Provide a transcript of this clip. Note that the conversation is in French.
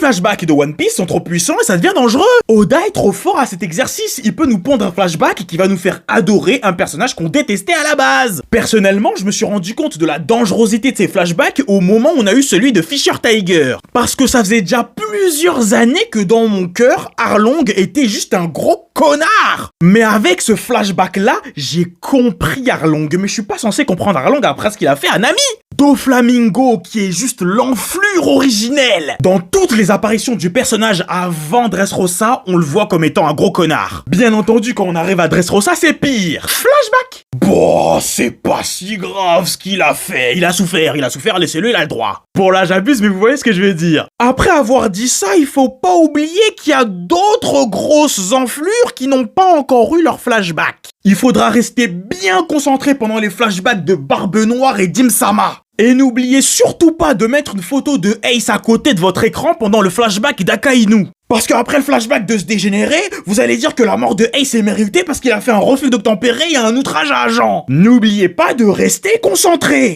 flashbacks de One Piece sont trop puissants et ça devient dangereux. Oda est trop fort à cet exercice, il peut nous pondre un flashback qui va nous faire adorer un personnage qu'on détestait à la base. Personnellement, je me suis rendu compte de la dangerosité de ces flashbacks au moment où on a eu celui de Fisher Tiger. Parce que ça faisait déjà plusieurs années que dans mon cœur, Arlong était juste un gros connard. Mais avec ce flashback-là, j'ai compris Arlong, mais je suis pas censé comprendre Arlong après ce qu'il a fait à Nami. Doflamingo, qui est juste l'enflure originelle. Dans toutes les apparitions du personnage avant Dressrosa, on le voit comme étant un gros connard. Bien entendu, quand on arrive à Dressrosa, c'est pire. Flashback. Bon, c'est pas si grave ce qu'il a fait. Il a souffert, laissez-le, il a le droit. Bon là, j'abuse, mais vous voyez ce que je veux dire. Après avoir dit ça, il faut pas oublier qu'il y a d'autres grosses enflures qui n'ont pas encore eu leur flashback. Il faudra rester bien concentré pendant les flashbacks de Barbe Noire et Dim-sama. Et n'oubliez surtout pas de mettre une photo de Ace à côté de votre écran pendant le flashback d'Akainu. Parce qu'après le flashback de ce dégénéré, vous allez dire que la mort de Ace est méritée parce qu'il a fait un refus d'obtempérer et un outrage à agent. N'oubliez pas de rester concentré.